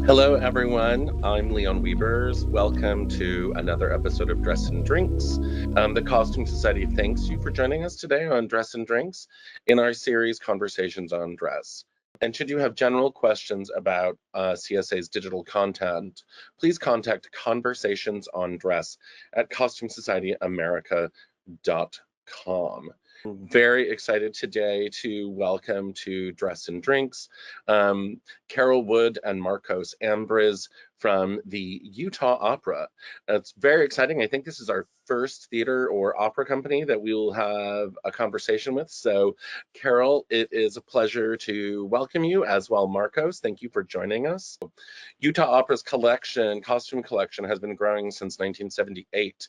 Hello, everyone. I'm Leon Wiebers. Welcome to another episode of Dress and Drinks. The Costume Society thanks you for joining us today on Dress and Drinks in our series Conversations on Dress. And should you have general questions about CSA's digital content, please contact Conversations on Dress at costumesocietyamerica.com. Very excited today to welcome to Dress and Drinks Carol Wood and Marcos Ambriz from the Utah Opera. It's very exciting. I think this is our first theater or opera company that we will have a conversation with. So, Carol, it is a pleasure to welcome you as well, Marcos. Thank you for joining us. Utah Opera's costume collection, has been growing since 1978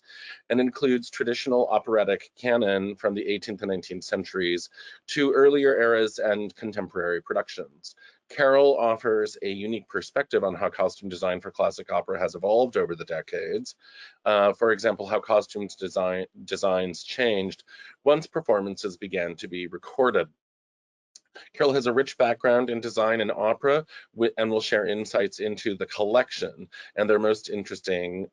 and includes traditional operatic canon from the 18th and 19th centuries to earlier eras and contemporary productions. Carol offers a unique perspective on how costume design for classic opera has evolved over the decades. For example, how designs changed once performances began to be recorded. Carol has a rich background in design and opera and will share insights into the collection and their most interesting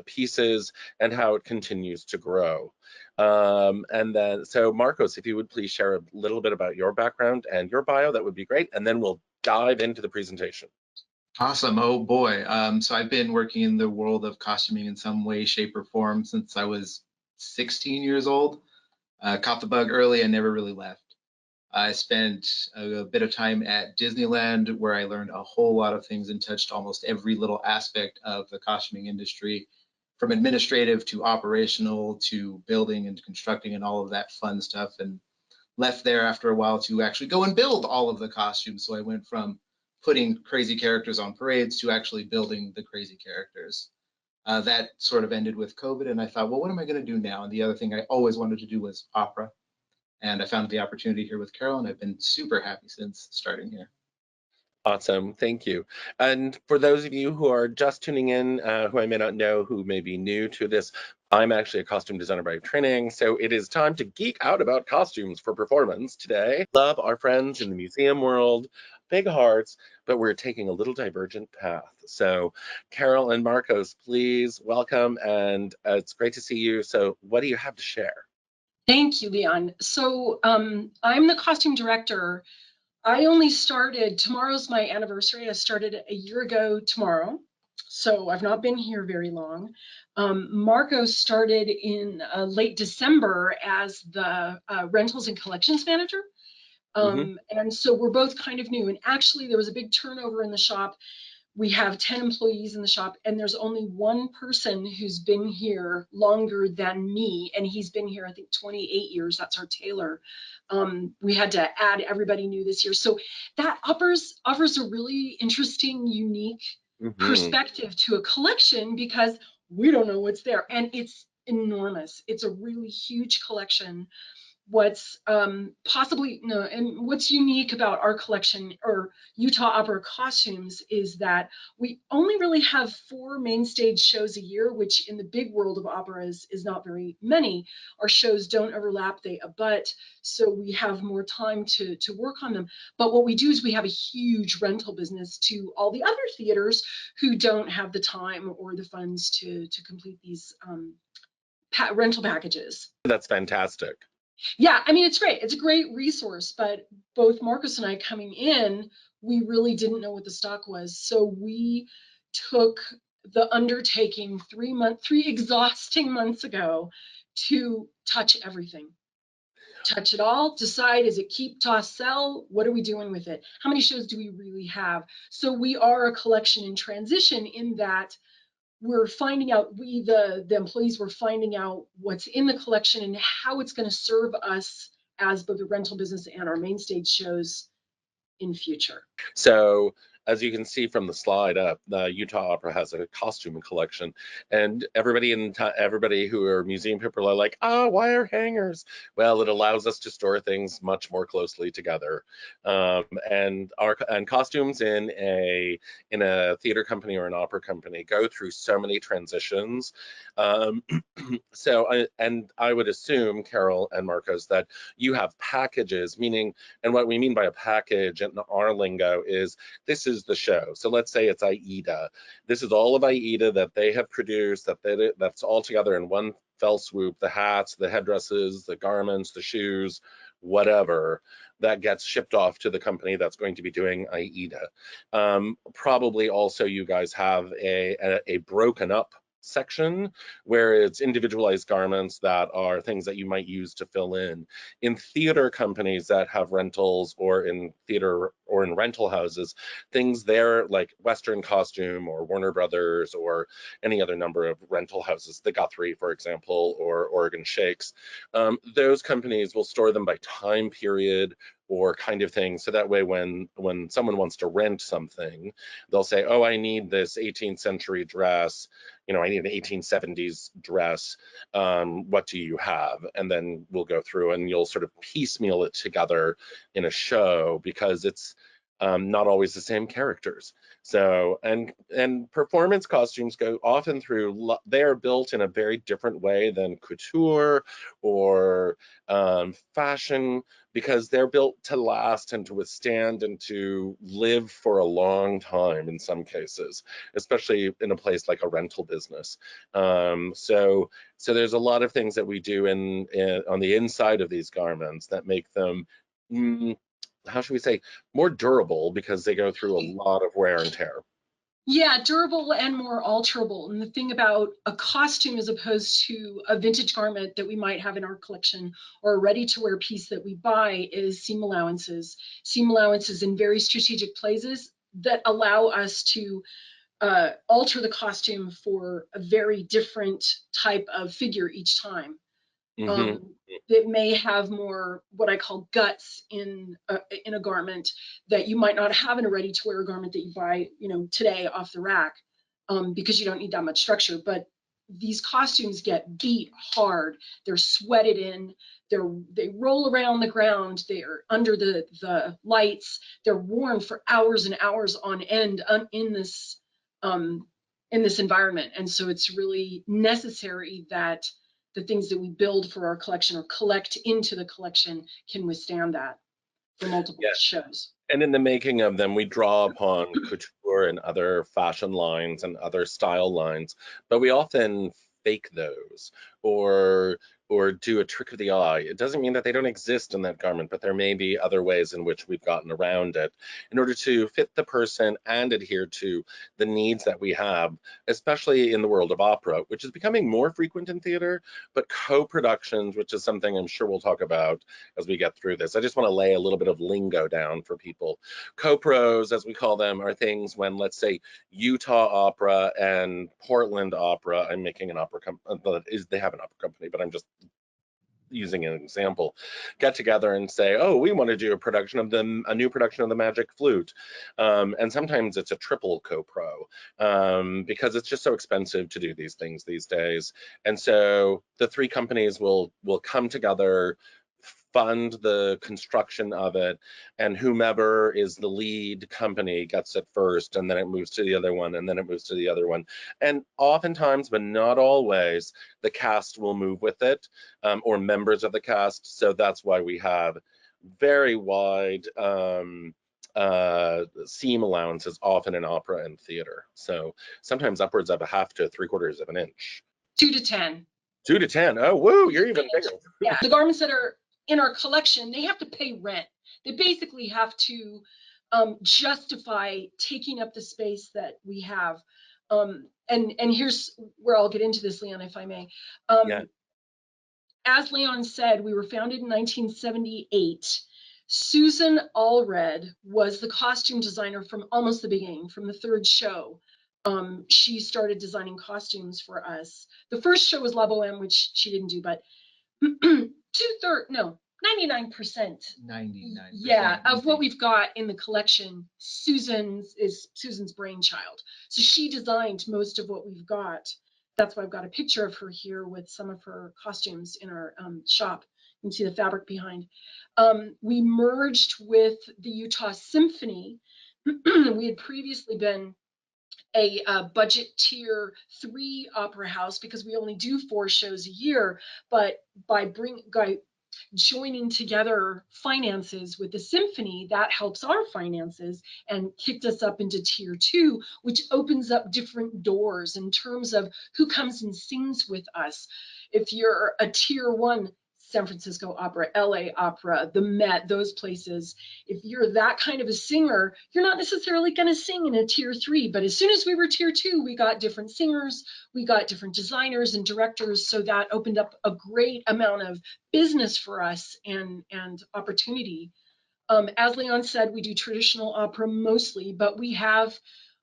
pieces and how it continues to grow. So Marcos, if you would please share a little bit about your background and your bio, that would be great. And then we'll dive into the presentation. Awesome. Oh boy. So I've been working in the world of costuming in some way, shape, or form since I was 16 years old. Caught the bug early and never really left. I spent a bit of time at Disneyland where I learned a whole lot of things and touched almost every little aspect of the costuming industry, from administrative to operational to building and constructing and all of that fun stuff, and left there after a while to actually go and build all of the costumes. So I went from putting crazy characters on parades to actually building the crazy characters. That sort of ended with COVID, and I thought, well, what am I going to do now? And the other thing I always wanted to do was opera. And I found the opportunity here with Carol, and I've been super happy since starting here. Awesome, thank you. And for those of you who are just tuning in, who I may not know, who may be new to this, I'm actually a costume designer by training, so it is time to geek out about costumes for performance today. Love our friends in the museum world, big hearts, but we're taking a little divergent path. So Carol and Marcos, please welcome, and it's great to see you. So what do you have to share? Thank you, Leon. So I'm the costume director. I only started, tomorrow's my anniversary. I started a year ago tomorrow, so I've not been here very long. Marcos started in late December as the rentals and collections manager. And so we're both kind of new. And actually, there was a big turnover in the shop. We have 10 employees in the shop, and there's only one person who's been here longer than me, and he's been here, I think, 28 years. That's our tailor. We had to add everybody new this year. So that offers a really interesting, unique perspective to a collection because we don't know what's there. And it's enormous. It's a really huge collection. What's what's unique about our collection or Utah Opera costumes is that we only really have 4 main stage shows a year, which in the big world of opera is not very many. Our shows don't overlap, they abut, so we have more time to work on them. But what we do is we have a huge rental business to all the other theaters who don't have the time or the funds to complete these rental packages. That's fantastic. Yeah, I mean, it's great. It's a great resource, but both Marcos and I coming in, we really didn't know what the stock was. So we took the undertaking 3 exhausting months ago to touch everything. Touch it all, decide, is it keep, toss, sell? What are we doing with it? How many shows do we really have? So we are a collection in transition in that we're finding out, the employees were finding out what's in the collection and how it's going to serve us as both the rental business and our main stage shows in future. So as you can see from the slide up, the Utah Opera has a costume collection, and everybody who are museum people are like, oh, why are hangers? Well, it allows us to store things much more closely together. And costumes in a theater company or an opera company go through so many transitions. So I would assume, Carol and Marcos, that you have packages, meaning, and what we mean by a package in our lingo is this is is the show. So let's say it's Aida. This is all of Aida that they have produced, that's all together in one fell swoop, the hats, the headdresses, the garments, the shoes, whatever, that gets shipped off to the company that's going to be doing Aida. Probably also you guys have a broken up section where it's individualized garments that are things that you might use to fill in. In theater companies that have rentals, or in theater or in rental houses, things there like Western Costume or Warner Brothers or any other number of rental houses, the Guthrie, for example, or Oregon Shakes, those companies will store them by time period or kind of thing. So that way when someone wants to rent something, they'll say, oh, I need this 18th century dress, I need an 1870s dress. What do you have? And then we'll go through and you'll sort of piecemeal it together in a show, because it's not always the same characters. So, and performance costumes go often through, they are built in a very different way than couture or fashion, because they're built to last and to withstand and to live for a long time in some cases, especially in a place like a rental business. So there's a lot of things that we do on the inside of these garments that make them, how should we say, more durable, because they go through a lot of wear and tear. Yeah, durable and more alterable. And the thing about a costume as opposed to a vintage garment that we might have in our collection or a ready-to-wear piece that we buy is seam allowances. Seam allowances in very strategic places that allow us to alter the costume for a very different type of figure each time. That may have more what I call guts in a garment that you might not have in a ready-to-wear garment that you buy, today off the rack, because you don't need that much structure. But these costumes get beat hard. They're sweated in. They roll around the ground. They're under the lights. They're worn for hours and hours on end in this environment. And so it's really necessary that the things that we build for our collection or collect into the collection can withstand that for multiple shows. And in the making of them, we draw upon couture and other fashion lines and other style lines, but we often fake those or do a trick of the eye. It doesn't mean that they don't exist in that garment, but there may be other ways in which we've gotten around it in order to fit the person and adhere to the needs that we have, especially in the world of opera, which is becoming more frequent in theater, but co-productions, which is something I'm sure we'll talk about as we get through this. I just want to lay a little bit of lingo down for people. Co-pros, as we call them, are things when, let's say, Utah Opera and Portland Opera, I'm making an opera company, they have an opera company, but I'm just using an example, get together and say, oh, we want to do a new production of the Magic Flute. And sometimes it's a triple co-pro because it's just so expensive to do these things these days. And so the three companies will come together, fund the construction of it, and whomever is the lead company gets it first, and then it moves to the other one, and then it moves to the other one. And oftentimes, but not always, the cast will move with it, or members of the cast. So that's why we have very wide seam allowances often in opera and theater. So sometimes upwards of a half to 3/4 of an inch. 2 to 10. 2 to 10. Oh, woo, you're even bigger. Yeah, the garments that are in our collection, they have to pay rent. They basically have to justify taking up the space that we have. And here's where I'll get into this, Leon, if I may. As Leon said, we were founded in 1978. Susan Allred was the costume designer from almost the beginning, from the third show. She started designing costumes for us. The first show was La Boheme, which she didn't do, but 99%. 99%. Yeah, of what we've got in the collection, Susan's brainchild. So she designed most of what we've got. That's why I've got a picture of her here with some of her costumes in our shop. You can see the fabric behind. We merged with the Utah Symphony. We had previously been a budget tier 3 opera house because we only do 4 shows a year, but by joining together finances with the symphony, that helps our finances and kicked us up into tier 2, which opens up different doors in terms of who comes and sings with us. If you're a tier 1, San Francisco Opera, LA Opera, the Met, those places, if you're that kind of a singer, you're not necessarily going to sing in a tier 3. But as soon as we were tier 2, we got different singers, we got different designers and directors. So that opened up a great amount of business for us and opportunity. As Leon said, we do traditional opera mostly, but we have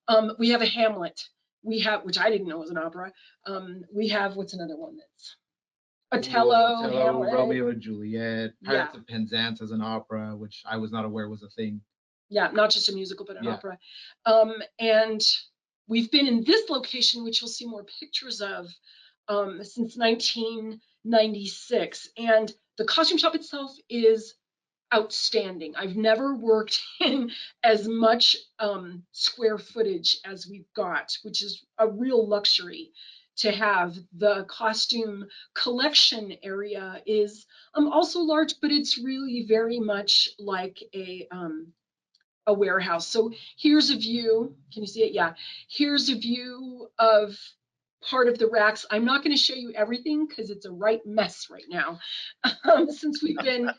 a Hamlet. We have, which I didn't know was an opera. We have, what's another one that's Othello, Hamlet, Romeo and Juliet, yeah. Pirates of Penzance as an opera, which I was not aware was a thing. Yeah, not just a musical, but an Yeah. opera. And we've been in this location, which you'll see more pictures of, since 1996. And the costume shop itself is outstanding. I've never worked in as much square footage as we've got, which is a real luxury to have. The costume collection area is also large, but it's really very much like a warehouse. So here's a view. Can you see it? Yeah. Here's a view of part of the racks. I'm not going to show you everything because it's a right mess right now, since we've been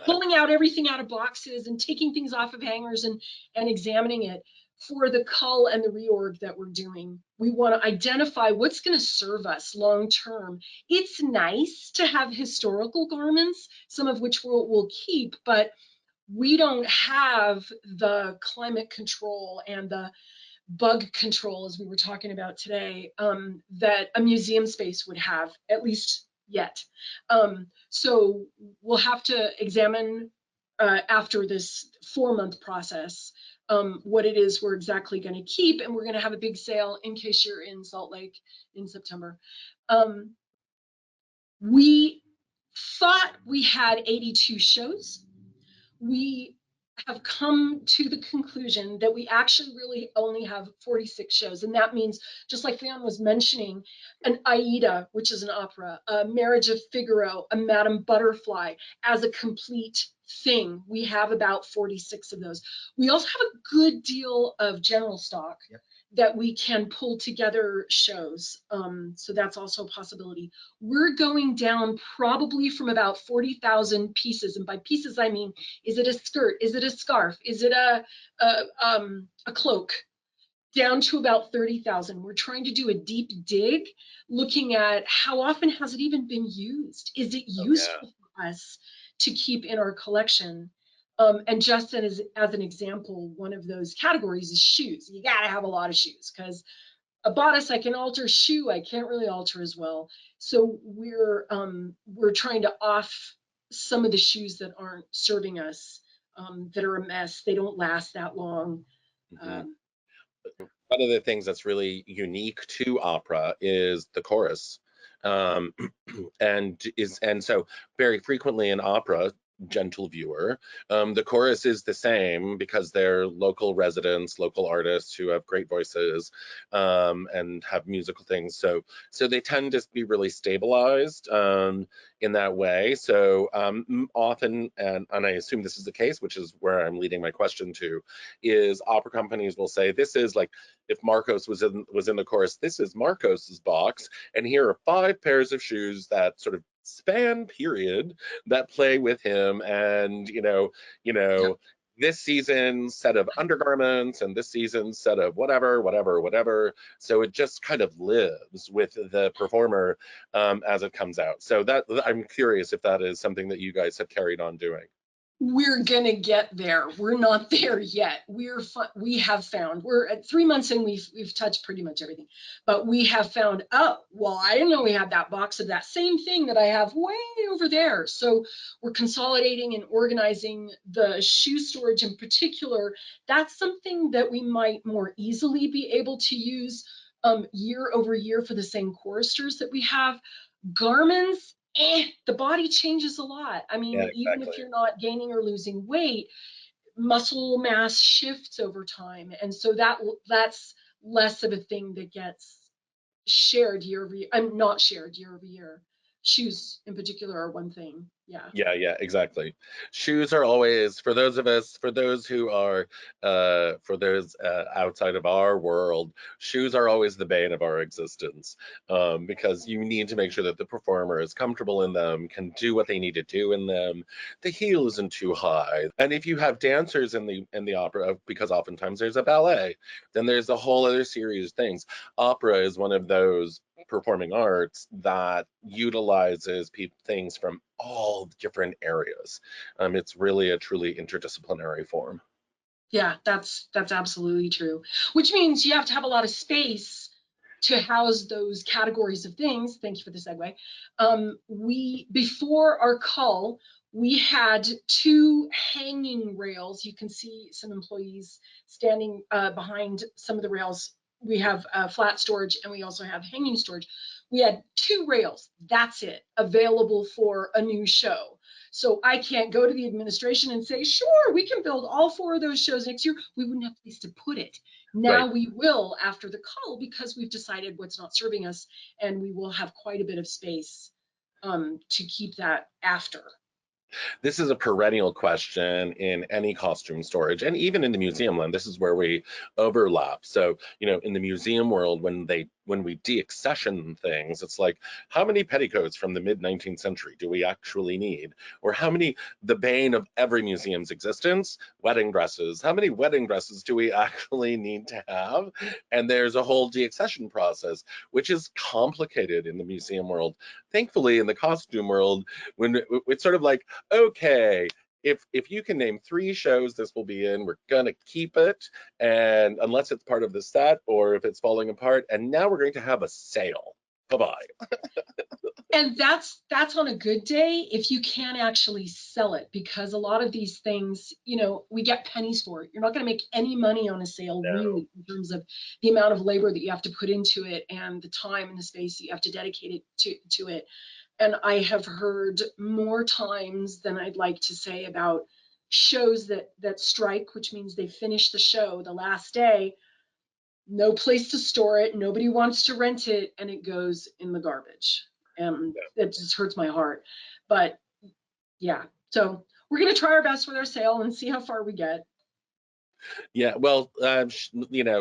pulling out everything out of boxes and taking things off of hangers and examining it. For the cull and the reorg that we're doing, we want to identify what's going to serve us long term. It's nice to have historical garments, some of which we'll keep, but we don't have the climate control and the bug control, as we were talking about today, that a museum space would have, at least yet. So we'll have to examine after this 4-month process what it is we're exactly going to keep, and we're going to have a big sale in case you're in Salt Lake in September. We thought we had 82 shows. We have come to the conclusion that we actually really only have 46 shows. And that means, just like Leon was mentioning, an Aida, which is an opera, a Marriage of Figaro, a Madame Butterfly, as a complete thing. We have about 46 of those. We also have a good deal of general stock. Yep. That we can pull together shows. So that's also a possibility. We're going down probably from about 40,000 pieces. And by pieces, I mean, is it a skirt? Is it a scarf? Is it a cloak? Down to about 30,000. We're trying to do a deep dig, looking at how often has it even been used? Is it useful for us to keep in our collection? And just as an example, one of those categories is shoes. You got to have a lot of shoes because a bodice I can alter, shoe I can't really alter as well. So we're trying to off some of the shoes that aren't serving us, that are a mess. They don't last that long. Mm-hmm. One of the things that's really unique to opera is the chorus. And so very frequently in opera, gentle viewer, the chorus is the same because they're local residents, local artists who have great voices, and have musical things. So they tend to be really stabilized in that way. So often, and I assume this is the case, which is where I'm leading my question to, is opera companies will say, this is like, if Marcos was in the chorus, this is Marcos's box, and here are 5 pairs of shoes that sort of span period that play with him, and Yeah. this season's set of undergarments and this season's set of whatever. So it just kind of lives with the performer as it comes out. So that, I'm curious if that is something that you guys have carried on doing. We're gonna get there. We're not there yet. We have found, we're at 3 months and we've touched pretty much everything, but we have found, oh, well, I didn't know we had that box of that same thing that I have way over there. So we're consolidating and organizing the shoe storage in particular. That's something that we might more easily be able to use year over year for the same choristers that we have. Garments, the body changes a lot. I mean, Yeah, exactly. even if you're not gaining or losing weight, muscle mass shifts over time. And so that's less of a thing that gets shared year over year. I'm not shared year over year. Shoes in particular are one thing Yeah, exactly. Shoes are always, for those of us, for those who are, for those outside of our world, shoes are always the bane of our existence, because you need to make sure that the performer is comfortable in them, can do what they need to do in them. The heel isn't too high, and if you have dancers in the opera, because oftentimes there's a ballet, then there's a whole other series of things. Opera is one of those performing arts that utilizes things from all different areas. It's really a truly interdisciplinary form. Yeah, that's absolutely true. Which means you have to have a lot of space to house those categories of things. Thank you for the segue. Before our call, we had two hanging rails. You can see some employees standing behind some of the rails. We have flat storage and we also have hanging storage. We had two rails, that's it, available for a new show. So I can't go to the administration and say, sure, we can build all four of those shows next year. We wouldn't have a place to put it. Now Right. we will after the call because we've decided what's not serving us, and we will have quite a bit of space to keep that after. This is a perennial question in any costume storage, and even in the museum land. This is where we overlap. So, in the museum world, when we deaccession things, it's like, how many petticoats from the mid-19th century do we actually need? Or how many, the bane of every museum's existence, wedding dresses, how many wedding dresses do we actually need to have? And there's a whole deaccession process, which is complicated in the museum world. Thankfully, in the costume world, when it's sort of like, okay, if you can name 3 shows this will be in, we're gonna keep it, and unless it's part of the set or if it's falling apart, and now we're going to have a sale. Bye-bye. And that's on a good day if you can actually sell it, because a lot of these things, we get pennies for it. You're not going to make any money on a sale, No. really, in terms of the amount of labor that you have to put into it and the time and the space that you have to dedicate it to it. And I have heard more times than I'd like to say about shows that strike, which means they finish the show the last day, no place to store it, nobody wants to rent it, and it goes in the garbage. And it just hurts my heart. But yeah, so we're going to try our best with our sale and see how far we get. Yeah, well,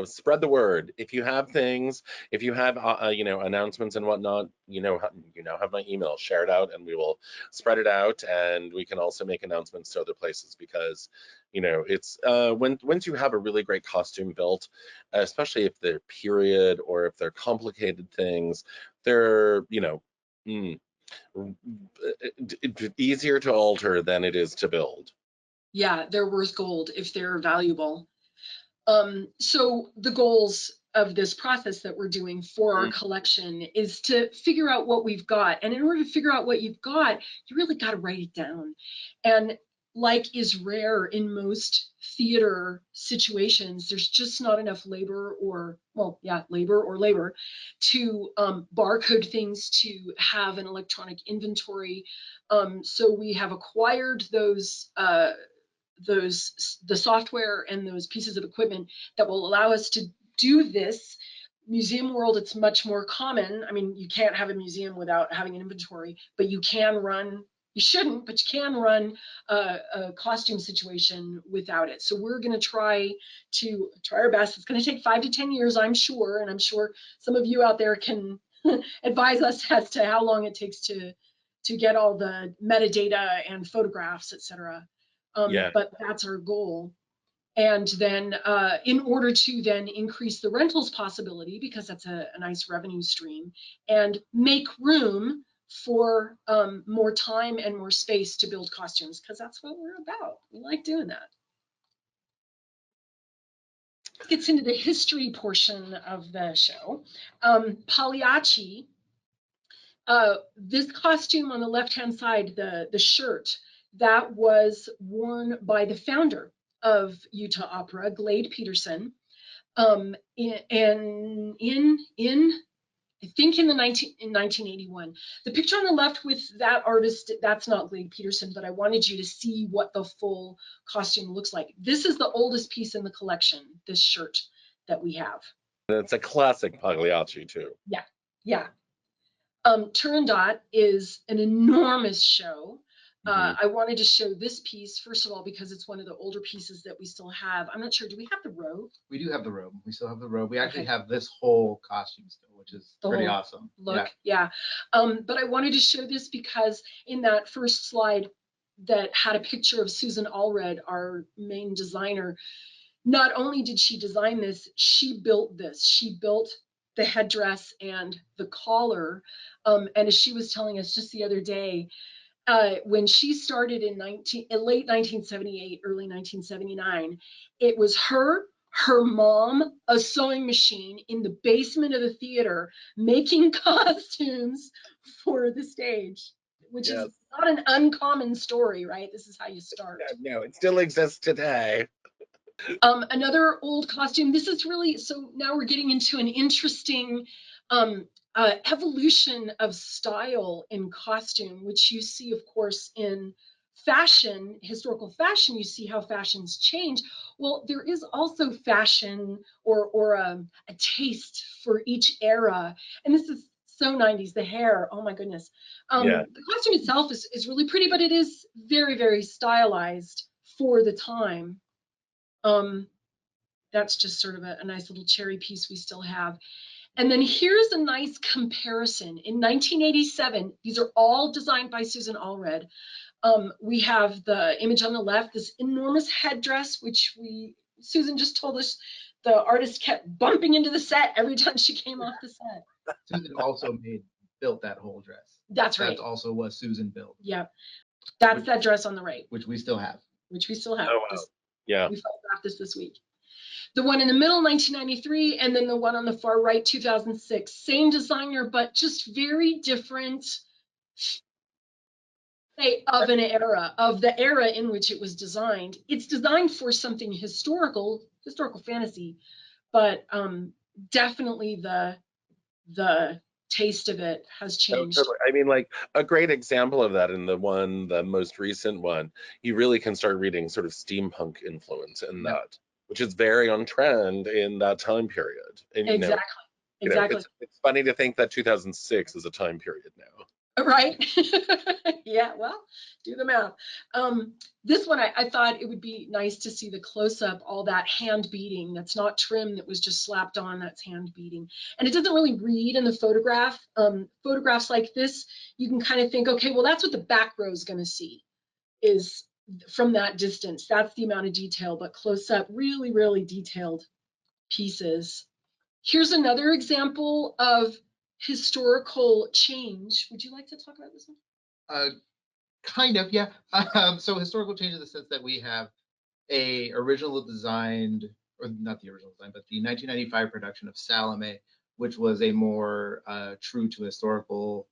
spread the word. If you have things, if you have, announcements and whatnot, have my email. Share it out, and we will spread it out. And we can also make announcements to other places because, it's once you have a really great costume built, especially if they're period or if they're complicated things, they're, easier to alter than it is to build. Yeah, they're worth gold if they're valuable. So the goals of this process that we're doing for our collection is to figure out what we've got. And in order to figure out what you've got, you really got to write it down. And like is rare in most theater situations, there's just not enough labor to barcode things, to have an electronic inventory. So we have acquired the software and those pieces of equipment that will allow us to do this. Museum world, it's much more common. I mean, you can't have a museum without having an inventory, but you shouldn't, but you can run a costume situation without it. So we're going to try our best. It's going to take 5 to 10 years, I'm sure, and I'm sure some of you out there can advise us as to how long it takes to get all the metadata and photographs, etc. But that's our goal. And then in order to then increase the rentals possibility, because that's a nice revenue stream, and make room for more time and more space to build costumes, because that's what we're about. We like doing that. Gets into the history portion of the show. Pagliacci, this costume on the left-hand side, the shirt, that was worn by the founder of Utah Opera, Glade Peterson, I think in 1981. The picture on the left with that artist, that's not Glade Peterson, but I wanted you to see what the full costume looks like. This is the oldest piece in the collection, this shirt that we have. It's a classic Pagliacci too. Yeah. Turandot is an enormous show. I wanted to show this piece, first of all, because it's one of the older pieces that we still have. I'm not sure, do we have the robe? We do have the robe. We still have the robe. We actually Okay. have this whole costume still, which is The pretty whole awesome. Look, yeah. But I wanted to show this because in that first slide that had a picture of Susan Allred, our main designer, not only did she design this, she built this. She built the headdress and the collar. And as she was telling us just the other day, when she started in late 1978, early 1979, it was her mom, a sewing machine in the basement of the theater, making costumes for the stage, which is not an uncommon story, right? This is how you start. No, it still exists today. Another old costume. This is really, so now we're getting into an interesting evolution of style in costume, which you see, of course, in fashion, historical fashion. You see how fashions change. Well, there is also fashion or a taste for each era. And this is so 90s, the hair, oh my goodness. The costume itself is really pretty, but it is very, very stylized for the time. That's just sort of a nice little cherry piece we still have. And then here's a nice comparison. In 1987, these are all designed by Susan Allred. We have the image on the left, this enormous headdress, which Susan just told us the artist kept bumping into the set every time she came off the set. Susan also built that whole dress. That's right. That's also what Susan built. Yeah. That's that dress on the right. Which we still have. Which we still have. Oh, wow. Yeah. We photographed this week. The one in the middle, 1993, and then the one on the far right, 2006. Same designer, but just very different of an era, of the era in which it was designed. It's designed for something historical fantasy, but definitely the taste of it has changed. Oh, totally. I mean, like a great example of that in the most recent one, you really can start reading sort of steampunk influence in that, which is very on trend in that time period. And exactly. It's funny to think that 2006 is a time period now. Right? Yeah, well, do the math. This one, I thought it would be nice to see the close-up, all that hand beading. That's not trim that was just slapped on, that's hand beading. And it doesn't really read in the photograph. Photographs like this, you can kind of think, okay, well, that's what the back row is going to see, is from that distance. That's the amount of detail, but close-up, really, really detailed pieces. Here's another example of historical change. Would you like to talk about this one? Kind of, yeah. So historical change in the sense that we have a original designed, or not the original design, but the 1995 production of Salome, which was a more true to historical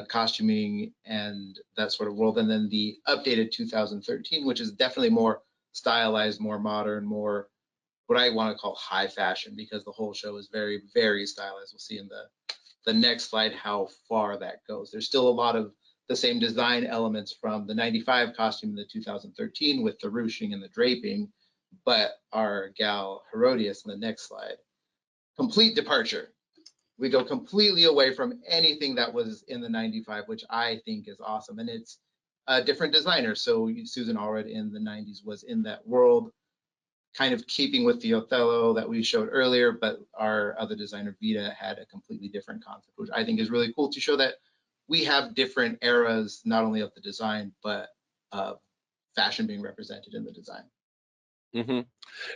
costuming and that sort of world. And then the updated 2013, which is definitely more stylized, more modern, more what I want to call high fashion, because the whole show is very, very stylized. We'll see in the next slide how far that goes. There's still a lot of the same design elements from the 95 costume in the 2013 with the ruching and the draping, but our gal Herodias in the next slide, complete departure. We go completely away from anything that was in the 95, which I think is awesome. And it's a different designer. So Susan Allred in the 90s was in that world, kind of keeping with the Othello that we showed earlier, but our other designer, Vita, had a completely different concept, which I think is really cool to show that we have different eras, not only of the design, but of fashion being represented in the design. Mm-hmm.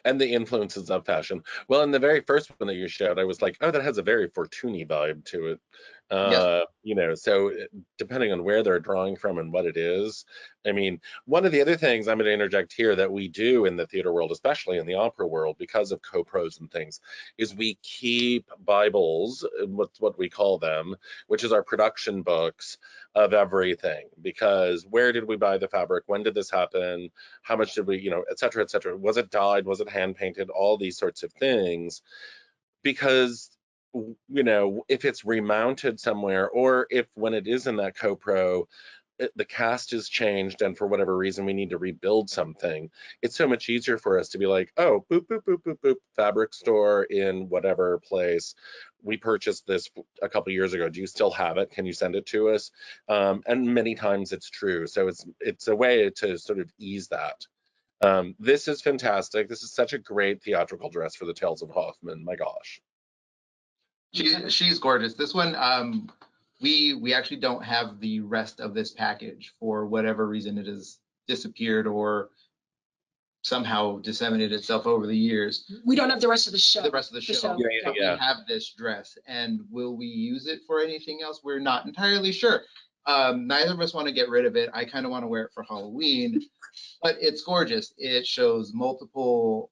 And the influences of fashion. Well, in the very first one that you showed, I was like, oh, that has a very Fortuny vibe to it. So depending on where they're drawing from and what it is. I mean, one of the other things I'm going to interject here that we do in the theater world, especially in the opera world, because of co-pros and things, is we keep Bibles, what we call them, which is our production books of everything. Because where did we buy the fabric? When did this happen? How much did we, et cetera, et cetera. Was it dyed? Was it hand painted? All these sorts of things. Because if it's remounted somewhere, or if when it is in that co-pro, the cast has changed and for whatever reason we need to rebuild something, it's so much easier for us to be like, oh, boop, boop, boop, boop, boop, fabric store in whatever place. We purchased this a couple years ago. Do you still have it? Can you send it to us? And many times it's true. So it's a way to sort of ease that. This is fantastic. This is such a great theatrical dress for the Tales of Hoffmann. My gosh. She's gorgeous. This one, we actually don't have the rest of this package for whatever reason. It has disappeared or somehow disseminated itself over the years. We don't have the rest of the show. The rest of the show. Yeah. We have this dress, and will we use it for anything else? We're not entirely sure. Neither of us want to get rid of it. I kind of want to wear it for Halloween, but it's gorgeous. It shows multiple,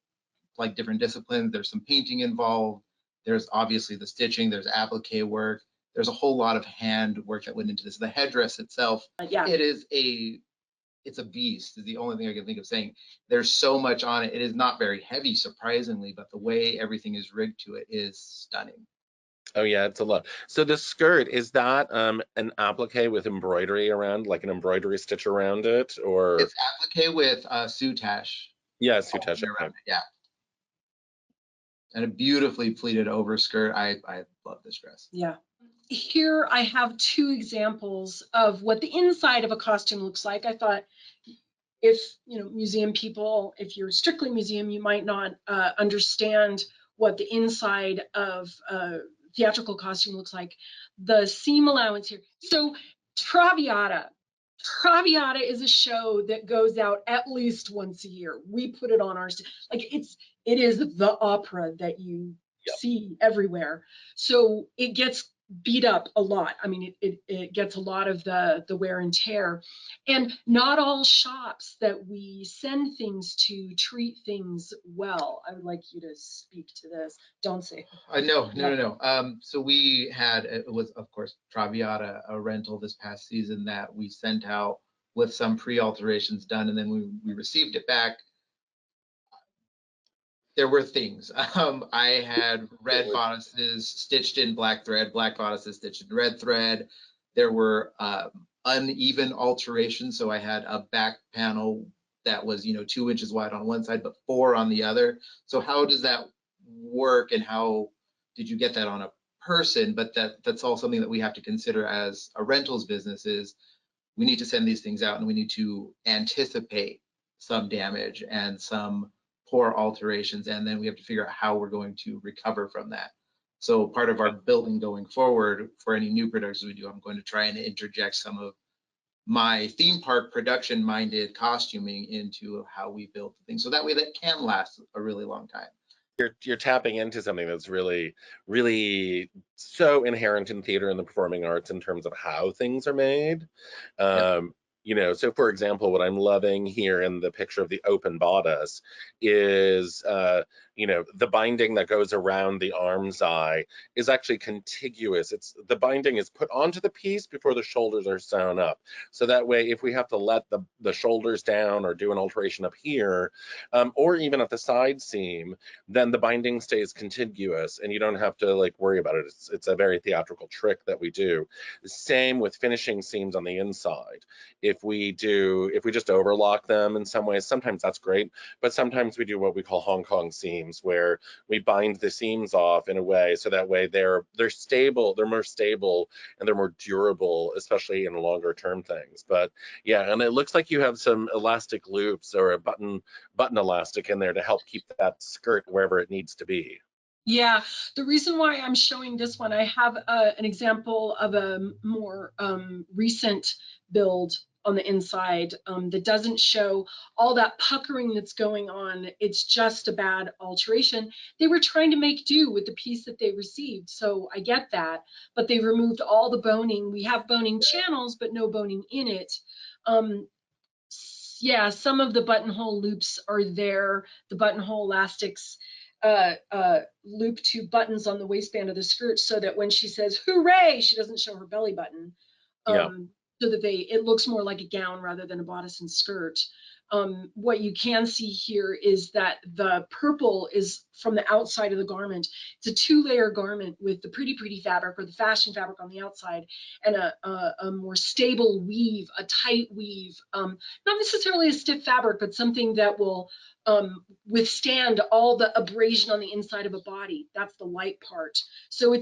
like, different disciplines. There's some painting involved. There's obviously the stitching. There's applique work. There's a whole lot of hand work that went into this. The headdress itself, it's a beast, is the only thing I can think of saying. There's so much on it. It is not very heavy, surprisingly, but the way everything is rigged to it is stunning. Oh yeah, it's a lot. So the skirt, is that an applique with embroidery around, like an embroidery stitch around it, or? It's applique with soutache. Yeah, soutache. Around it, yeah. And a beautifully pleated overskirt. I love this dress. Yeah. Here I have two examples of what the inside of a costume looks like. I thought if, museum people, if you're strictly museum, you might not understand what the inside of a theatrical costume looks like. The seam allowance here. So Traviata. Traviata is a show that goes out at least once a year. We put it on our, it is the opera that you see everywhere. So it gets beat up a lot. I mean, it gets a lot of the wear and tear. And not all shops that we send things to treat things well. I would like you to speak to this. Don't say. No. So we had, it was, of course, Traviata, a rental this past season that we sent out with some pre-alterations done, and then we received it back. There were things. I had red bodices stitched in black thread, black bodices stitched in red thread. There were uneven alterations. So I had a back panel that was, 2 inches wide on one side, but 4 on the other. So how does that work, and how did you get that on a person? But that's all something that we have to consider as a rentals business. Is we need to send these things out, and we need to anticipate some damage and some poor alterations, and then we have to figure out how we're going to recover from that. So part of our building going forward for any new productions we do, I'm going to try and interject some of my theme park production minded costuming into how we build the thing, so that way that can last a really long time. You're tapping into something that's really, really so inherent in theater and the performing arts in terms of how things are made. So for example, what I'm loving here in the picture of the open bodice is, the binding that goes around the arm's eye is actually contiguous. The binding is put onto the piece before the shoulders are sewn up. So that way, if we have to let the shoulders down or do an alteration up here, or even at the side seam, then the binding stays contiguous and you don't have to worry about it. It's a very theatrical trick that we do. Same with finishing seams on the inside. If we just overlock them in some ways, sometimes that's great, but sometimes we do what we call Hong Kong seams, where we bind the seams off in a way so that way they're stable, they're more stable, and they're more durable, especially in longer term things. But yeah, and it looks like you have some elastic loops or a button elastic in there to help keep that skirt wherever it needs to be. Yeah, the reason why I'm showing this one, I have an example of a more recent build on the inside that doesn't show all that puckering that's going on. It's just a bad alteration. They were trying to make do with the piece that they received, so I get that, but they removed all the boning. We have boning channels, but no boning in it. Yeah, some of the buttonhole loops are there. The buttonhole elastics loop 2 buttons on the waistband of the skirt so that when she says hooray, she doesn't show her belly button. So that it looks more like a gown rather than a bodice and skirt. What you can see here is that the purple is from the outside of the garment. It's a 2-layer garment with the pretty fabric or the fashion fabric on the outside, and a more stable weave, a tight weave, not necessarily a stiff fabric, but something that will withstand all the abrasion on the inside of a body. That's the light part. So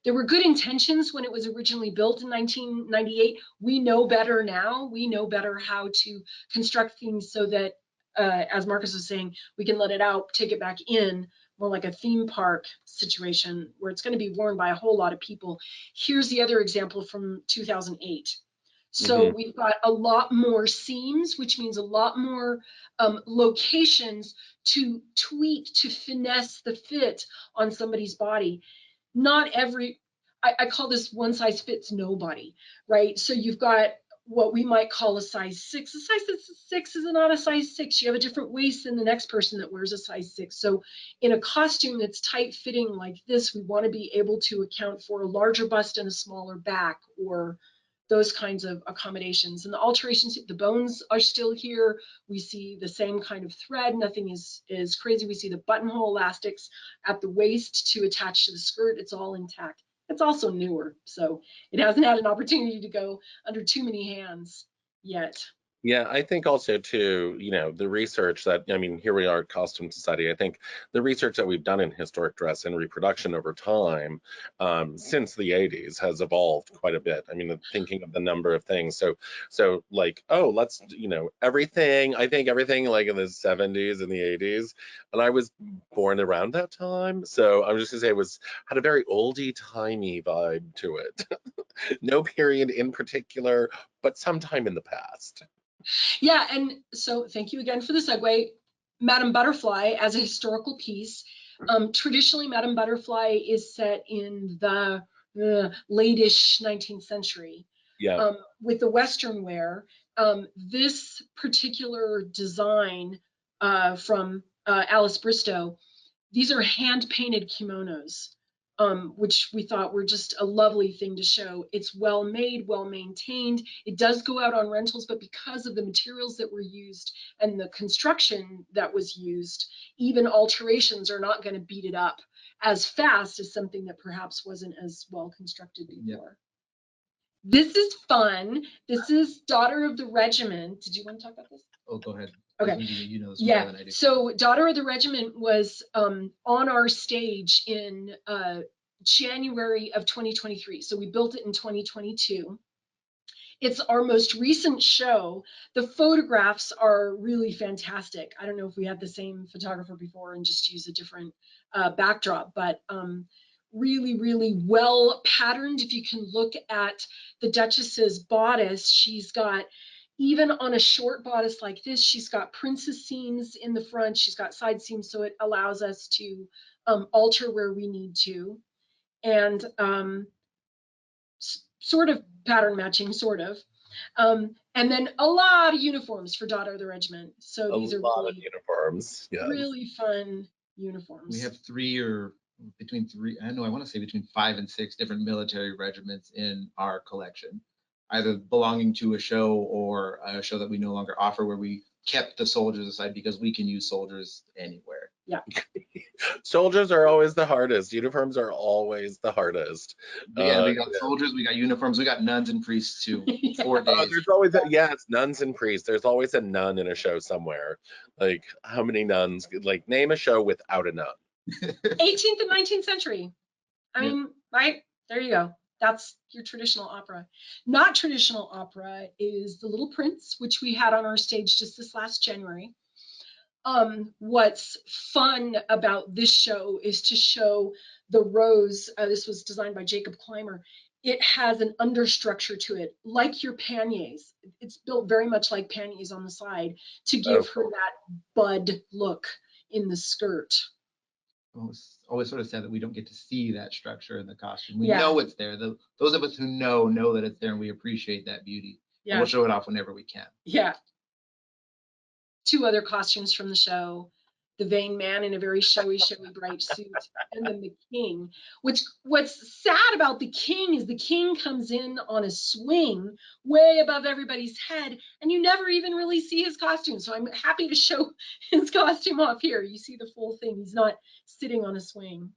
there were good intentions when it was originally built in 1998. We know better now. We know better how to construct things so that, as Marcos was saying, we can let it out, take it back in, more like a theme park situation where it's going to be worn by a whole lot of people. Here's the other example from 2008. So we've got a lot more seams, which means a lot more locations to tweak, to finesse the fit on somebody's body. Not every, I call this one size fits nobody, right? So you've got what we might call a size 6. A size 6 is not a size 6. You have a different waist than the next person that wears a size 6. So in a costume that's tight fitting like this, we want to be able to account for a larger bust and a smaller back, or those kinds of accommodations. And the alterations, the bones are still here. We see the same kind of thread. Nothing is crazy. We see the buttonhole elastics at the waist to attach to the skirt. It's all intact. It's also newer, so it hasn't had an opportunity to go under too many hands yet. Yeah, I think also too, the research that, here we are at Costume Society. I think the research that we've done in historic dress and reproduction over time, since the 80s, has evolved quite a bit. Thinking of the number of things. So like, oh, let's, everything, I think everything like in the 70s and the 80s, and I was born around that time. So I'm just gonna say had a very oldie-timey vibe to it. No period in particular, but sometime in the past. Yeah, and so thank you again for the segue. Madame Butterfly as a historical piece. Traditionally, Madame Butterfly is set in the late-ish 19th century. Yeah. With the Western wear, this particular design from Alice Bristow, these are hand-painted kimonos. Which we thought were just a lovely thing to show. It's well made, well maintained. It does go out on rentals, but because of the materials that were used and the construction that was used, even alterations are not going to beat it up as fast as something that perhaps wasn't as well constructed before. Yeah. This is fun. This is Daughter of the Regiment. Did you want to talk about this? Oh, go ahead. Okay. You know this more than I do. So Daughter of the Regiment was on our stage in January of 2023. So we built it in 2022. It's our most recent show. The photographs are really fantastic. I don't know if we had the same photographer before and just use a different backdrop, but really well patterned. If you can look at the Duchess's bodice, she's got, even on a short bodice like this, she's got princess seams in the front, she's got side seams, so it allows us to alter where we need to. And sort of pattern matching, sort of. And then a lot of uniforms for Daughter of the Regiment. So these are lot of uniforms. Yes. Really fun uniforms. We have between 5 and 6 different military regiments in our collection, either belonging to a show or a show that we no longer offer, where we kept the soldiers aside because we can use soldiers anywhere. Yeah. Soldiers are always the hardest. Uniforms are always the hardest. Yeah, we got soldiers, we got uniforms, we got nuns and priests too. 4 days. There's always it's nuns and priests. There's always a nun in a show somewhere. Like, how many nuns? Like, name a show without a nun. 18th and 19th century. I mean, right? There you go. That's your traditional opera. Not traditional opera is The Little Prince, which we had on our stage just this last January. What's fun about this show is to show the rose. This was designed by Jacob Clymer. It has an understructure to it, like your panniers. It's built very much like panniers on the side to give her that bud look in the skirt. It's always sort of sad that we don't get to see that structure in the costume. We know it's there. Those of us who know that it's there, and we appreciate that beauty. Yeah. And we'll show it off whenever we can. Yeah. 2 other costumes from the show. the vain man in a very showy bright suit, and then the king. What's sad about the king is the king comes in on a swing way above everybody's head, and you never even really see his costume. So I'm happy to show his costume off here. You see the full thing. He's not sitting on a swing.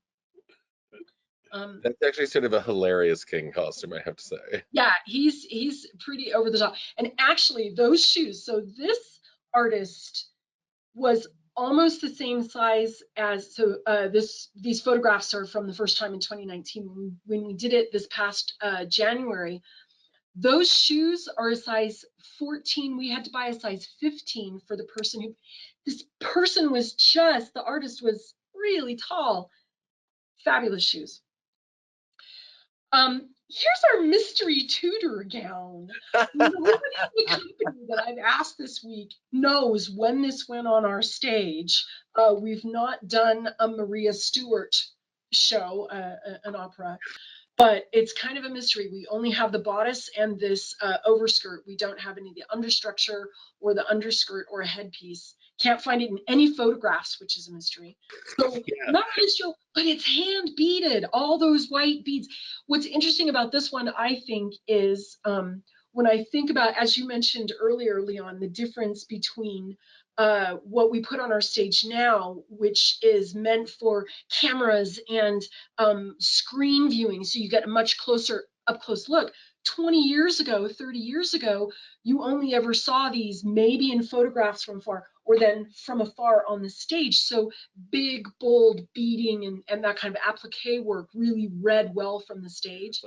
That's actually sort of a hilarious king costume, I have to say. Yeah, he's pretty over the top. And actually, those shoes. So this artist was almost the same size as, so these photographs are from the first time in 2019 when we did it this past January. Those shoes are a size 14. We had to buy a size 15 for the person who, this person was just, the artist was really tall. Fabulous shoes. Here's our mystery Tudor gown. Nobody in the company that I've asked this week knows when this went on our stage. We've not done a Maria Stuart show, an opera, but it's kind of a mystery. We only have the bodice and this overskirt. We don't have any of the understructure or the underskirt or a headpiece. Can't find it in any photographs, which is a mystery. So not really sure, but it's hand beaded, all those white beads. What's interesting about this one, I think, is when I think about, as you mentioned earlier, Leon, the difference between what we put on our stage now, which is meant for cameras and screen viewing, so you get a much closer, up close look. 20 years ago, 30 years ago, you only ever saw these maybe in photographs from far, or then from afar on the stage. So big, bold beading and that kind of applique work really read well from the stage.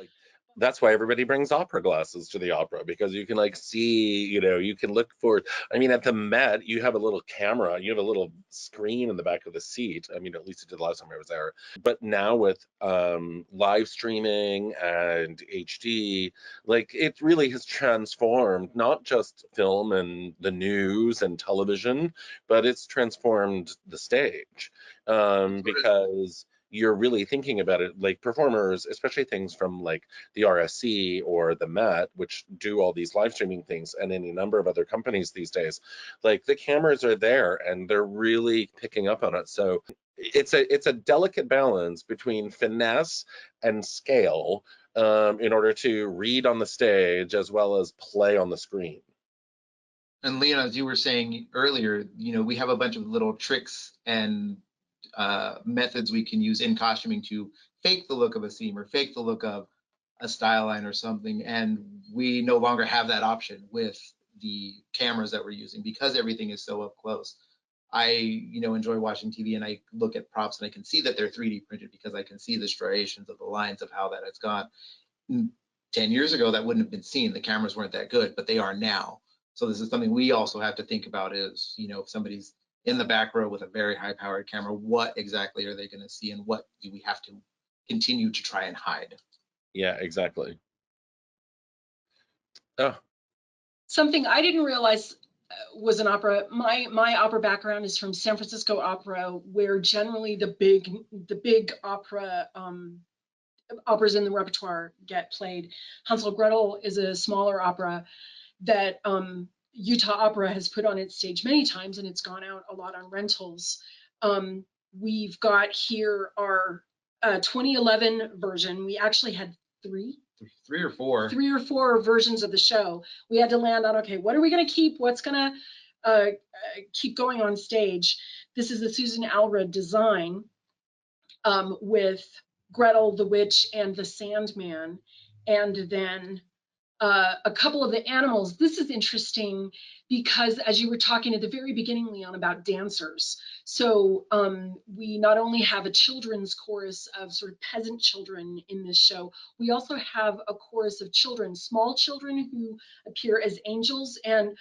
That's why everybody brings opera glasses to the opera, because you can like see, you can look for, I mean, at the Met, you have a little camera, you have a little screen in the back of the seat. I mean, at least it did the last time I was there. But now with live streaming and HD, like it really has transformed not just film and the news and television, but it's transformed the stage, because you're really thinking about it, like performers, especially things from like the RSC or the Met, which do all these live streaming things, and any number of other companies these days, like the cameras are there and they're really picking up on it. So it's a delicate balance between finesse and scale, in order to read on the stage as well as play on the screen. And Leon, as you were saying earlier, we have a bunch of little tricks and methods we can use in costuming to fake the look of a seam or fake the look of a style line or something, and we no longer have that option with the cameras that we're using because everything is so up close. I enjoy watching TV and I look at props and I can see that they're 3D printed because I can see the striations of the lines of how that has gone. 10 years ago that wouldn't have been seen. The cameras weren't that good, but they are now. So this is something we also have to think about is, if somebody's in the back row with a very high powered camera, what exactly are they going to see and what do we have to continue to try and hide? Yeah, exactly. Oh, something I didn't realize was an opera. My opera background is from San Francisco Opera, where generally the big opera operas in the repertoire get played. Hansel and Gretel is a smaller opera that Utah Opera has put on its stage many times, and it's gone out a lot on rentals. We've got here our 2011 version. We actually had three or four versions of the show. We had to land on, okay, what are we going to keep? What's going to keep going on stage? This is the Susan Alred design with Gretel the Witch and the Sandman, and then a couple of the animals. This is interesting because, as you were talking at the very beginning, Leon, about dancers. So we not only have a children's chorus of sort of peasant children in this show, we also have a chorus of children, small children who appear as angels, and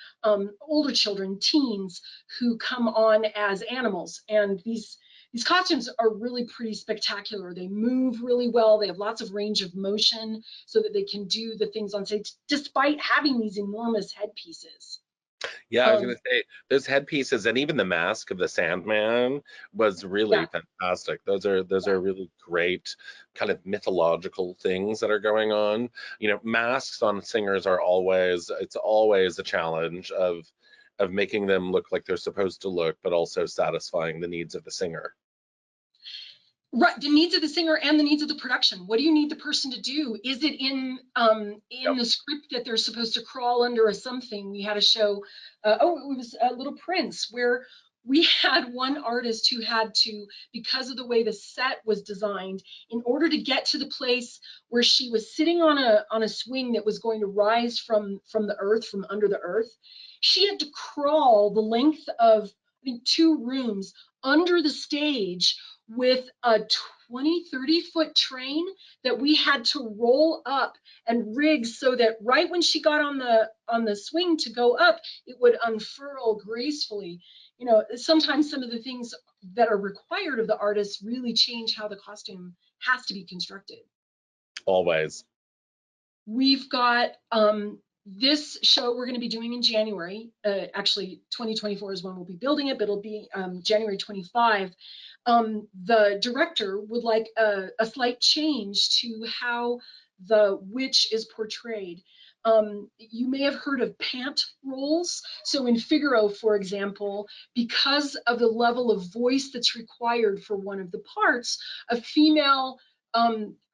older children, teens, who come on as animals. And these costumes are really pretty spectacular. They move really well. They have lots of range of motion so that they can do the things on stage despite having these enormous headpieces. Yeah, I was going to say those headpieces and even the mask of the Sandman was really fantastic. Those are really great kind of mythological things that are going on. Masks on singers are always a challenge of of making them look like they're supposed to look, but also satisfying the needs of the singer. Right, the needs of the singer and the needs of the production. What do you need the person to do? Is it in the script that they're supposed to crawl under a something? We had a show, it was Little Prince, where we had one artist who had to, because of the way the set was designed, in order to get to the place where she was sitting on a swing that was going to rise from the earth, from under the earth, she had to crawl the length of, I think, 2 rooms under the stage with a 20-30 foot train that we had to roll up and rig so that right when she got on the swing to go up, it would unfurl gracefully. You know, sometimes some of the things that are required of the artist really change how the costume has to be constructed. Always. We've got this show we're going to be doing in January. Actually, 2024 is when we'll be building it, but it'll be January 25. The director would like a slight change to how the witch is portrayed. You may have heard of pant roles. So in Figaro, for example, because of the level of voice that's required for one of the parts, a female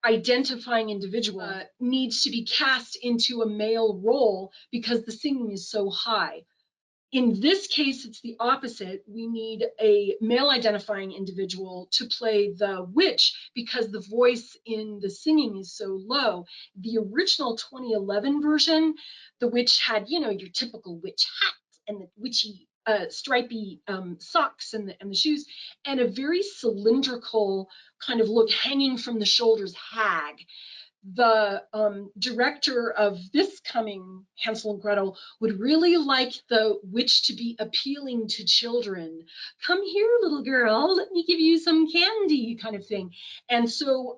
identifying individual needs to be cast into a male role because the singing is so high. In this case, it's the opposite. We need a male identifying individual to play the witch because the voice in the singing is so low. The original 2011 version, the witch had, you know, your typical witch hat and the witchy stripy socks and the shoes, and a very cylindrical kind of look hanging from the shoulders hag. The director of this coming Hansel and Gretel would really like the witch to be appealing to children. Come here, little girl, let me give you some candy, kind of thing. And so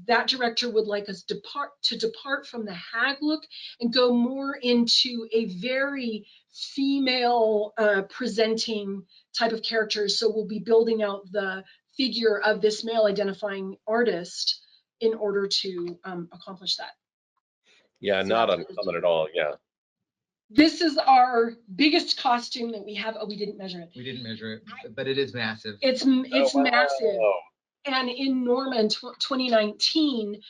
that director would like us to depart from the hag look and go more into a very female presenting type of character. So we'll be building out the figure of this male identifying artist in order to accomplish that. Yeah, So not uncommon at all. Yeah. This is our biggest costume that we have. Oh, we didn't measure it. We didn't measure it, but it is massive. It's wow. massive. And in Norma in 2019,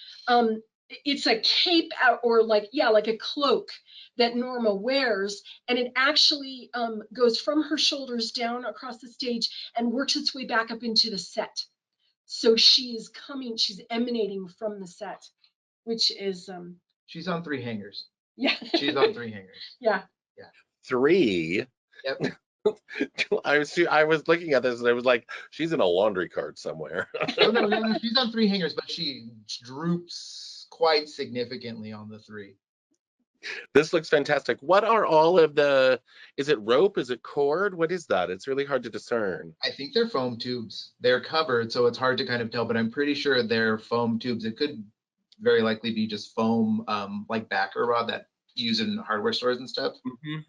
it's a cape or like a cloak that Norma wears, and it actually goes from her shoulders down across the stage and works its way back up into the set. So she's emanating from the set, which is she's on 3 hangers. Yeah. She's on 3 hangers. Yeah. 3. Yep. I was looking at this and I was like, she's in a laundry cart somewhere. No, she's on 3 hangers, but she droops quite significantly on the 3. This looks fantastic. What are all of the, is it rope? Is it cord? What is that? It's really hard to discern. I think they're foam tubes. They're covered, so it's hard to kind of tell, but I'm pretty sure they're foam tubes. It could very likely be just foam, like backer rod that you use in hardware stores and stuff.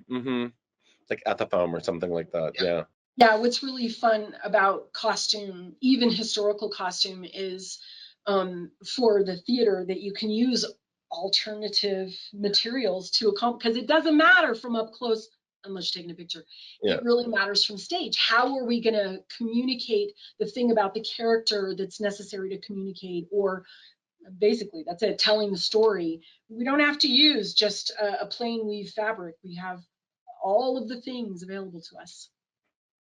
Like Ethafoam or something like that. Yeah. Yeah, what's really fun about costume, even historical costume, is for the theater that you can use alternative materials to accomplish, because it doesn't matter from up close unless you're taking a picture. Yeah. It really matters from stage. How are we going to communicate the thing about the character that's necessary to communicate? Or basically, that's it, telling the story. We don't have to use just a plain weave fabric. We have all of the things available to us.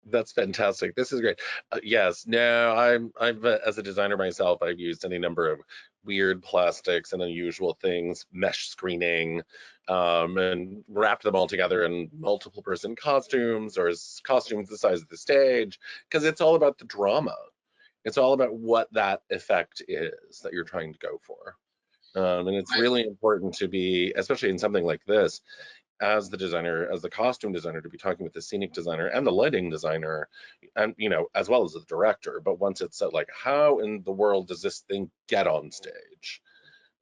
That's fantastic. This is great. Yes. No, I'm as a designer myself, I've used any number of weird plastics and unusual things, mesh screening, and wrapped them all together in multiple person costumes or costumes the size of the stage, because it's all about the drama. It's all about what that effect is that you're trying to go for. And it's really important to be, especially in something like this, as the designer, as the costume designer, to be talking with the scenic designer and the lighting designer, and as well as the director. But once it's like, how in the world does this thing get on stage?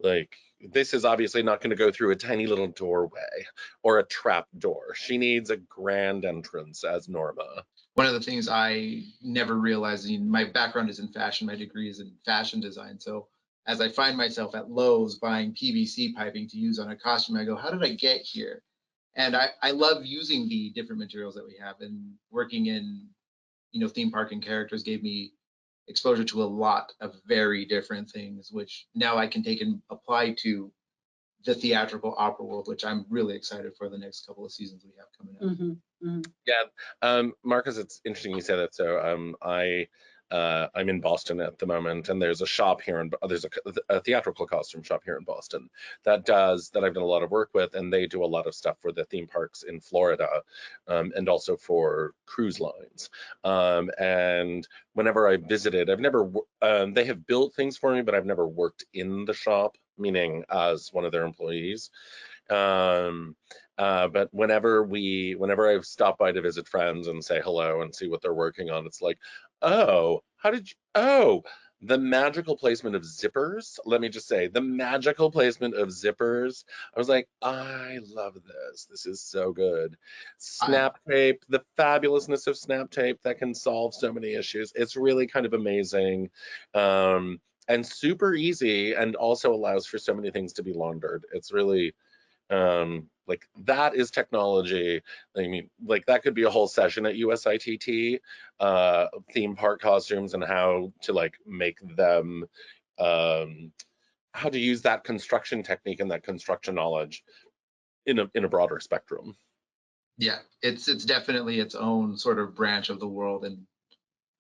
Like, this is obviously not going to go through a tiny little doorway or a trap door. She needs a grand entrance as Norma. One of the things I never realized, my background is in fashion, my degree is in fashion design. So as I find myself at Lowe's buying PVC piping to use on a costume, I go, how did I get here? And I love using the different materials that we have, and working in, theme park and characters gave me exposure to a lot of very different things, which now I can take and apply to the theatrical opera world, which I'm really excited for the next couple of seasons we have coming up. Mm-hmm, mm-hmm. Yeah, Marcus, it's interesting you say that. So I'm in Boston at the moment, and there's a shop here, and there's a theatrical costume shop here in Boston that I've done a lot of work with, and they do a lot of stuff for the theme parks in Florida, and also for cruise lines. And whenever I visited, they have built things for me, but I've never worked in the shop, meaning as one of their employees. But whenever I've stopped by to visit friends and say hello and see what they're working on, it's like, oh, the magical placement of zippers. Let me just say, the magical placement of zippers. I was like, I love this. This is so good. Snap tape, the fabulousness of snap tape that can solve so many issues. It's really kind of amazing. And super easy, and also allows for so many things to be laundered. It's really like, that is technology. I mean, like, that could be a whole session at USITT, theme park costumes and how to like make them, how to use that construction technique and that construction knowledge in a broader spectrum. Yeah, it's definitely its own sort of branch of the world, and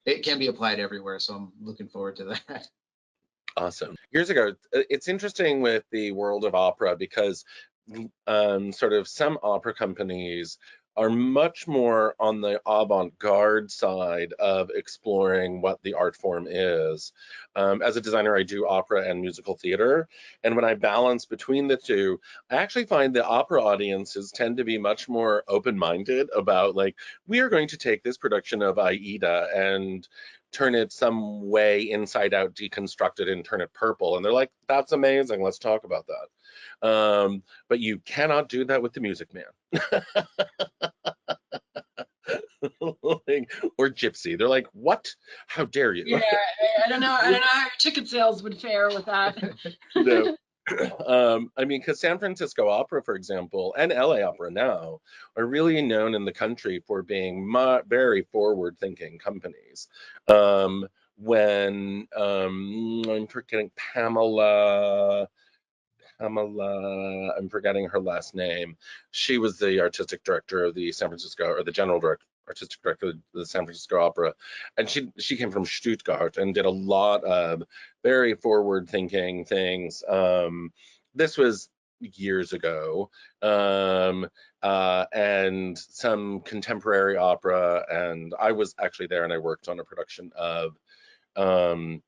it can be applied everywhere. So I'm looking forward to that. Awesome. Years ago, it's interesting with the world of opera because sort of some opera companies are much more on the avant-garde side of exploring what the art form is. As a designer, I do opera and musical theater, and when I balance between the two, I actually find the opera audiences tend to be much more open-minded about, like, we are going to take this production of Aida and turn it some way inside out, deconstruct it, and turn it purple. And they're like, that's amazing. Let's talk about that. But you cannot do that with the Music Man. Like, or Gypsy. They're like, what? How dare you? Yeah, I don't know how your ticket sales would fare with that. No. I mean, because San Francisco Opera, for example, and LA Opera now are really known in the country for being very forward-thinking companies. When I'm forgetting Pamela, I'm forgetting her last name. She was the artistic director of the San Francisco, or the artistic director of the San Francisco Opera, and she came from Stuttgart and did a lot of very forward-thinking things. This was years ago, and some contemporary opera, and I was actually there, and I worked on a production of. The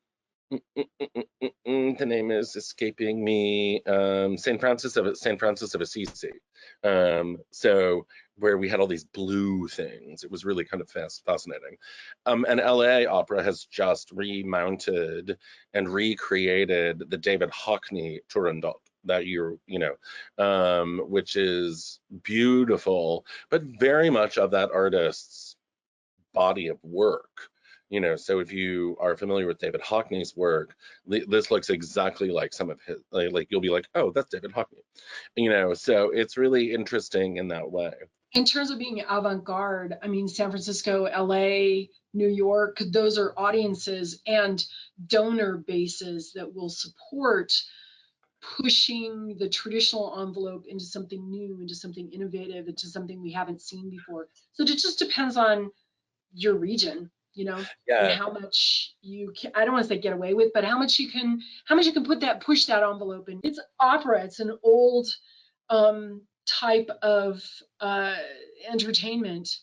name is escaping me. Saint Francis of Assisi. So where we had all these blue things, it was really kind of fascinating. And LA Opera has just remounted and recreated the David Hockney Turandot that which is beautiful, but very much of that artist's body of work. So if you are familiar with David Hockney's work, this looks exactly like some of his, like you'll be like, oh, that's David Hockney. So it's really interesting in that way. In terms of being avant-garde, I mean, San Francisco, LA, New York, those are audiences and donor bases that will support pushing the traditional envelope into something new, into something innovative, into something we haven't seen before. So it just depends on your region, Yeah. and how much you can, I don't want to say get away with, but how much you can push that envelope in. It's opera. It's an old type of entertainment.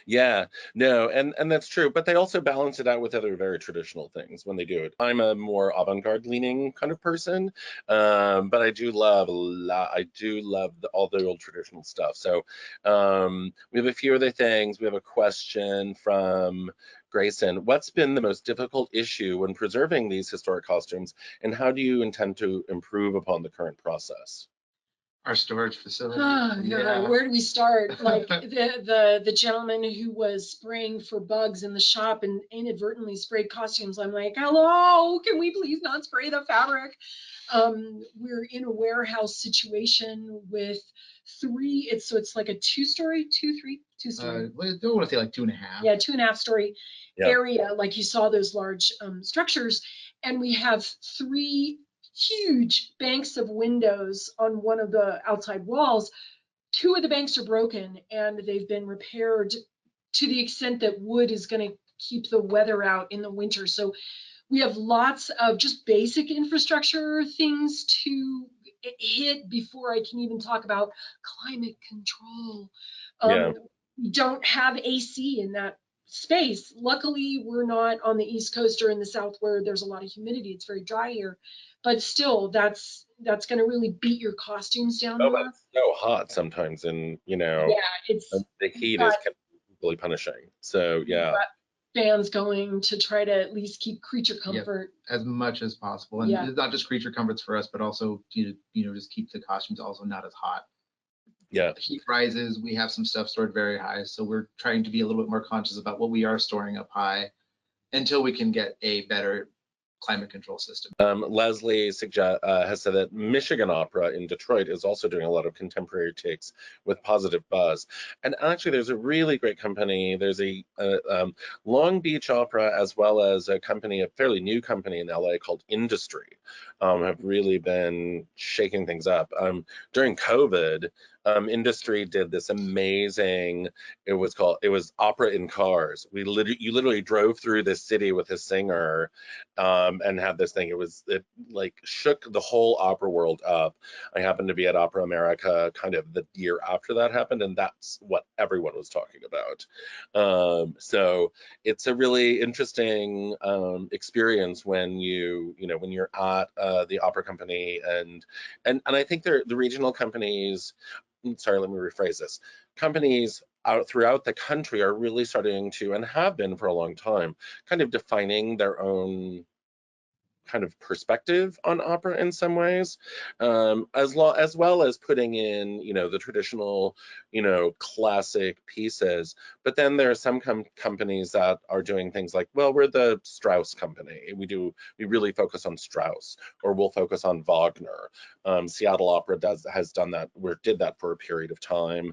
Yeah, no, and that's true, but they also balance it out with other very traditional things when they do it. I'm a more avant-garde leaning kind of person, but I do love all the old traditional stuff. So we have a few other things. We have a question from Grayson. What's been the most difficult issue when preserving these historic costumes, and how do you intend to improve upon the current process? Our storage facility. Oh, God, where do we start? Like the gentleman who was spraying for bugs in the shop and inadvertently sprayed costumes. I'm like, hello, can we please not spray the fabric? We're in a warehouse situation with three. It's like a two-story. I don't want to say like 2.5. Yeah, 2.5-story Yeah. area, like you saw those large structures, and we have three huge banks of windows on one of the outside walls. Two of the banks are broken, and they've been repaired to the extent that wood is going to keep the weather out in the winter. So we have lots of just basic infrastructure things to hit before I can even talk about climate control. Yeah. We don't have AC in that space. Luckily, we're not on the East Coast or in the South where there's a lot of humidity. It's very dry here, but still, that's going to really beat your costumes down Oh, more. but it's so hot sometimes, and Yeah, it's the heat got, is really punishing. So yeah. fans going to try to at least keep creature comfort as much as possible, and it's not just creature comforts for us, but also just keep the costumes also not as hot. Yeah. The heat rises. We have some stuff stored very high, so we're trying to be a little bit more conscious about what we are storing up high until we can get a better climate control system. Leslie has said that Michigan Opera in Detroit is also doing a lot of contemporary takes with positive buzz. And actually, there's a really great company. There's a Long Beach Opera, as well as a fairly new company in LA called Industry, have really been shaking things up. During COVID, Industry did this amazing, it was opera in cars. You literally drove through this city with a singer, and had this thing. It like shook the whole opera world up. I happened to be at Opera America kind of the year after that happened, and that's what everyone was talking about. So it's a really interesting experience when when you're at the opera company, and I think the regional companies. Sorry, let me rephrase this. Companies out throughout the country are really starting to, and have been for a long time, kind of defining their own kind of perspective on opera in some ways, as well as putting in, the traditional, classic pieces. But then there are some companies that are doing things like, well, we're the Strauss company. We really focus on Strauss, or we'll focus on Wagner. Seattle Opera did that for a period of time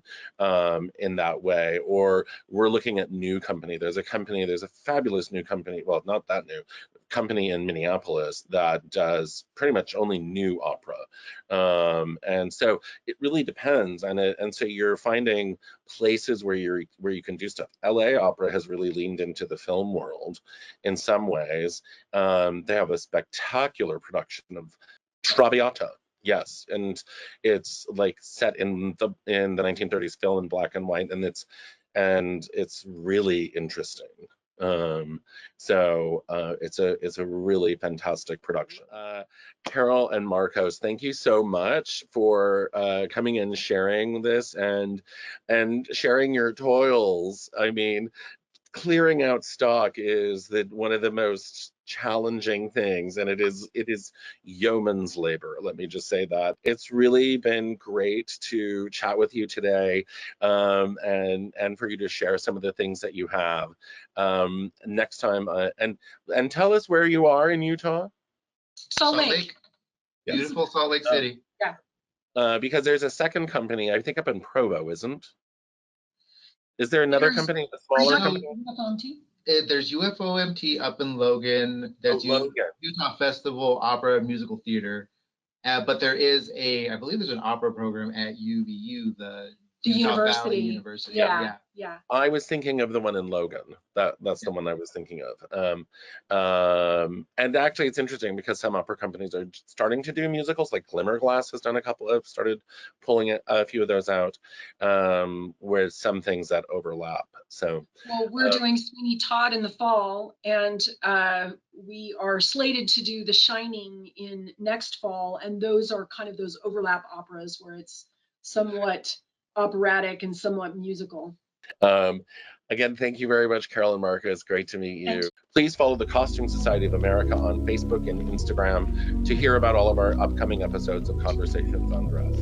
in that way. Or we're looking at new company. There's a fabulous new company, well, not that new, company in Minneapolis that does pretty much only new opera, and so it really depends. And so you're finding places where you can do stuff. LA Opera has really leaned into the film world in some ways. They have a spectacular production of Traviata. Yes, and it's like set in the 1930s, film in black and white, and it's really interesting. So it's a really fantastic production. Carol and Marcos, thank you so much for coming in, sharing this, and sharing your toils. I mean, clearing out stock is one of the most challenging things, and it is yeoman's labor. Let me just say that. It's really been great to chat with you today, and for you to share some of the things that you have. Next time, and tell us where you are in Utah. Salt Lake. Yes. Beautiful Salt Lake City. Because there's a second company, I think, up in Provo, isn't? Is there another company, a smaller company? There's UFOMT up in Logan. There's Utah Festival Opera Musical Theater. But there is I believe there's an opera program at UVU, the Utah Valley University. Yeah. I was thinking of the one in Logan. That's the one I was thinking of. And actually, it's interesting because some opera companies are starting to do musicals. Like Glimmerglass has done started pulling a few of those out, with some things that overlap. So, well, we're doing Sweeney Todd in the fall, and we are slated to do The Shining in next fall, and those are kind of those overlap operas where it's somewhat operatic and somewhat musical. Again, thank you very much, Carol and Marcos. Great to meet you. Please follow the Costume Society of America on Facebook and Instagram to hear about all of our upcoming episodes of Conversations on Dress.